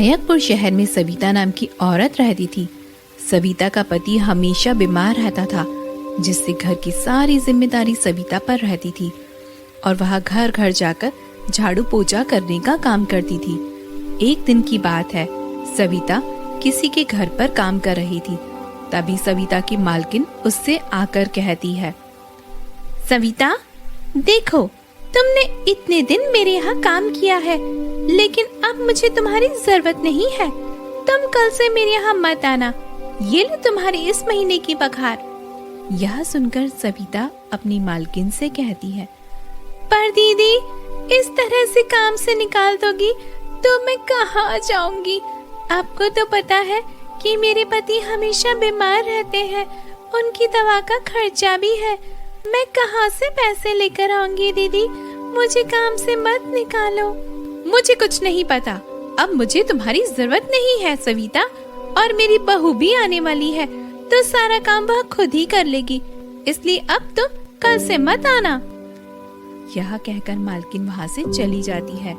नायकपुर शहर में सविता नाम की औरत रहती थी। सविता का पति हमेशा बीमार रहता था, जिससे घर की सारी जिम्मेदारी सविता पर रहती थी और वह घर घर जाकर झाड़ू पोछा करने का काम करती थी। एक दिन की बात है, सविता किसी के घर पर काम कर रही थी। तभी सविता की मालकिन उससे आकर कहती है, सविता देखो, तुमने इतने दिन मेरे यहाँ काम किया है, लेकिन अब मुझे तुम्हारी जरूरत नहीं है। तुम कल से मेरे यहाँ मत आना। ये लो तुम्हारी इस महीने की पगार। यह सुनकर सविता अपनी मालकिन से कहती है, पर दीदी, इस तरह से काम से निकाल दोगी तो मैं कहाँ जाऊंगी? आपको तो पता है कि मेरे पति हमेशा बीमार रहते हैं, उनकी दवा का खर्चा भी है। मैं कहाँ से पैसे लेकर आऊंगी? दीदी, मुझे काम से मत निकालो। मुझे कुछ नहीं पता। अब मुझे तुम्हारी जरूरत नहीं है सविता, और मेरी बहू भी आने वाली है, तो सारा काम वह खुद ही कर लेगी। इसलिए अब तुम कल से मत आना। यह कहकर मालकिन वहाँ से चली जाती है।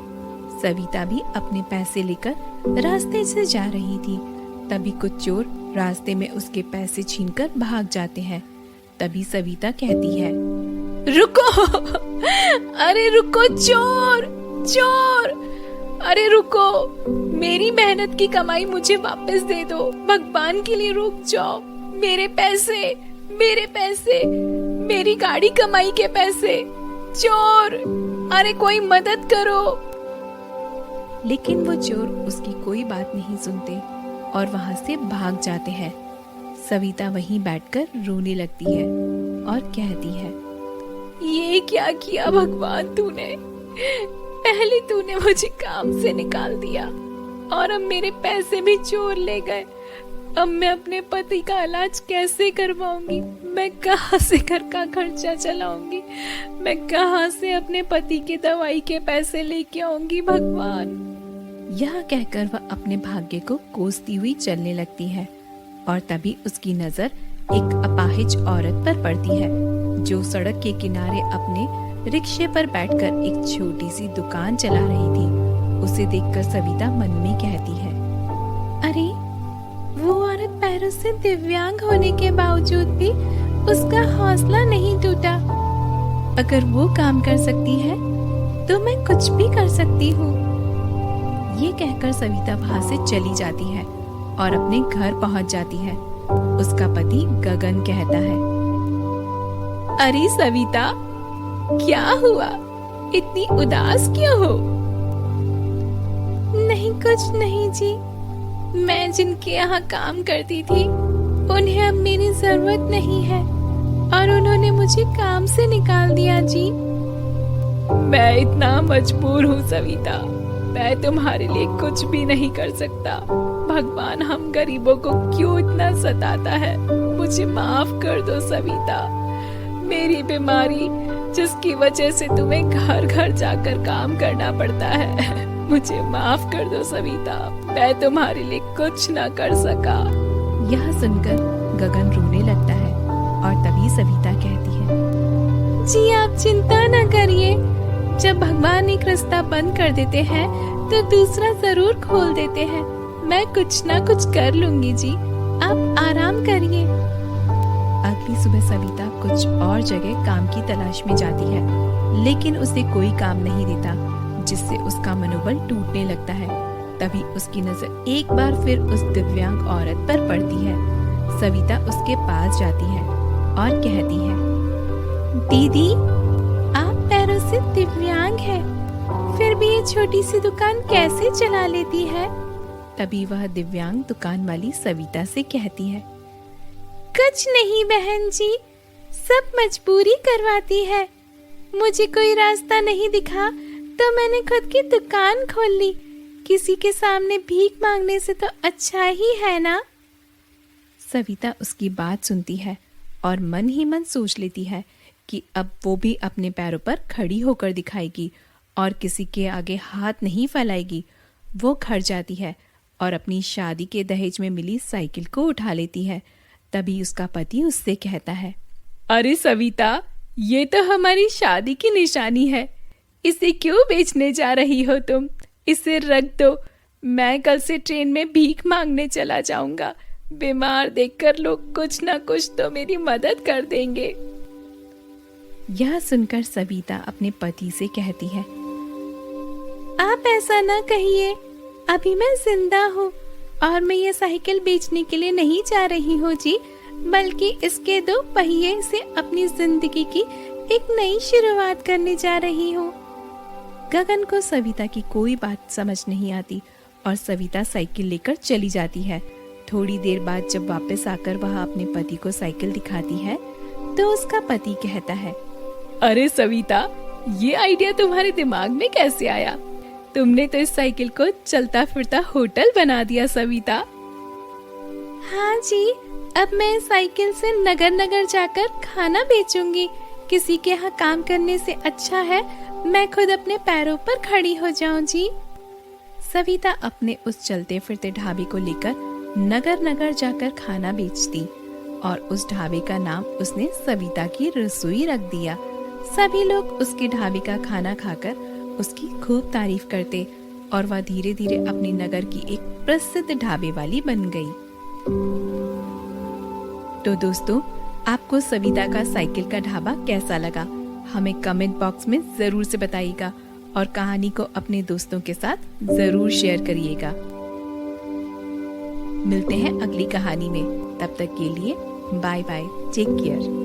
सविता भी अपने पैसे लेकर रास्ते से जा रही थी। तभी कुछ चोर रास्ते में उसके पैसे छीनकर भाग जाते हैं। तभी सविता कहती है, रुको, अरे रुको चोर, चोर, अरे रुको, मेरी मेहनत की कमाई मुझे वापस दे दो। भगवान के लिए रुक जाओ। मेरे पैसे, मेरे पैसे, मेरी गाड़ी कमाई के पैसे। चोर, अरे कोई मदद करो। लेकिन वो चोर उसकी कोई बात नहीं सुनते और वहां से भाग जाते हैं। सविता वहीं बैठकर रोने लगती है और कहती है, ये क्या किया भगवान तूने? पहले तूने मुझे काम से निकाल दिया और अब मेरे पैसे भी चोर ले गए। अब मैं अपने पति का इलाज कैसे करवाऊंगी? मैं कहाँ से घर का खर्चा चलाऊंगी? मैं कहाँ से अपने पति के दवाई के पैसे लेके आऊंगी? भगवान। यह कहकर वह अपने भाग्य को कोसती हुई चलने लगती है और तभी उसकी नजर एक अपाहिज औरत पर पड़ती है, जो सड़क के किनारे अपने रिक्शे पर बैठकर एक छोटी सी दुकान चला रही थी। उसे देखकर सविता मन में कहती है, अरे वो औरत पैरों से दिव्यांग होने के बावजूद भी उसका हौसला नहीं टूटा। अगर वो काम कर सकती है तो मैं कुछ भी कर सकती हूँ। ये कहकर सविता वहाँ से चली जाती है और अपने घर पहुँच जाती है। उसका पति गगन कहता है, अरे सविता, क्या हुआ? इतनी उदास क्यों हो? नहीं, कुछ नहीं जी। मैं जिनके यहाँ काम करती थी, उन्हें अब मेरी जरूरत नहीं है और उन्होंने मुझे काम से निकाल दिया जी। मैं इतना मजबूर हूँ सविता, मैं तुम्हारे लिए कुछ भी नहीं कर सकता। भगवान हम गरीबों को क्यों इतना सताता है? मुझे माफ कर दो सविता। मेरी बीमारी, जिसकी वजह से तुम्हें घर घर जाकर काम करना पड़ता है, मुझे माफ कर दो सविता। मैं तुम्हारे लिए कुछ ना कर सका। यह सुनकर गगन रोने लगता है और तभी सविता कहती है, जी आप चिंता न करिए। जब भगवान एक रास्ता बंद कर देते हैं तो दूसरा जरूर खोल देते हैं। मैं कुछ ना कुछ कर लूंगी जी, आप आराम करिए। अगली सुबह सविता कुछ और जगह काम की तलाश में जाती है, लेकिन उसे कोई काम नहीं देता, जिससे उसका मनोबल टूटने लगता है। तभी उसकी नजर एक बार फिर उस दिव्यांग औरत पर पड़ती है। सविता उसके पास जाती है और कहती है, दीदी, आप पैरों से दिव्यांग हैं, फिर भी ये छोटी सी दुकान कैसे चला लेती है? तभी वह दिव्यांग दुकान वाली सविता से कहती है, कुछ नहीं बहन जी, सब मजबूरी करवाती है। मुझे कोई रास्ता नहीं दिखा तो मैंने खुद की दुकान खोल ली। किसी के सामने भीख मांगने से तो अच्छा ही है ना? सविता उसकी बात सुनती है और मन ही मन सोच लेती है कि अब वो भी अपने पैरों पर खड़ी होकर दिखाएगी और किसी के आगे हाथ नहीं फैलाएगी। वो घर जाती है और अपनी शादी के दहेज में मिली साइकिल को उठा लेती है। तभी उसका पति उससे कहता है, अरे सविता, ये तो हमारी शादी की निशानी है, इसे क्यों बेचने जा रही हो तुम? इसे रख दो, मैं कल से ट्रेन में भीख मांगने चला जाऊंगा। बीमार देखकर लोग कुछ ना कुछ तो मेरी मदद कर देंगे। यह सुनकर सविता अपने पति से कहती है, आप ऐसा ना कहिए, अभी मैं जिंदा हूँ और मैं ये साइकिल बेचने के लिए नहीं जा रही हूँ जी, बल्कि इसके 2 पहिए से अपनी जिंदगी की एक नई शुरुआत करने जा रही हूँ। गगन को सविता की कोई बात समझ नहीं आती और सविता साइकिल लेकर चली जाती है। थोड़ी देर बाद जब वापस आकर वह अपने पति को साइकिल दिखाती है तो उसका पति कहता है, अरे सविता, ये आइडिया तुम्हारे दिमाग में कैसे आया? तुमने तो इस साइकिल को चलता फिरता होटल बना दिया सविता। हाँ जी, अब मैं इस साइकिल से नगर नगर जाकर खाना बेचूंगी। किसी के यहाँ काम करने से अच्छा है मैं खुद अपने पैरों पर खड़ी हो जाऊं जी। सविता अपने उस चलते फिरते ढाबे को लेकर नगर नगर जाकर खाना बेचती और उस ढाबे का नाम उसने सविता की रसोई रख दिया। सभी लोग उसके ढाबे का खाना खाकर उसकी खूब तारीफ करते और वह धीरे धीरे अपने नगर की एक प्रसिद्ध ढाबे वाली बन गई। तो दोस्तों, आपको सविता का साइकिल का ढाबा कैसा लगा? हमें कमेंट बॉक्स में जरूर से बताइएगा और कहानी को अपने दोस्तों के साथ जरूर शेयर करिएगा। मिलते हैं अगली कहानी में, तब तक के लिए बाय बाय, टेक केयर।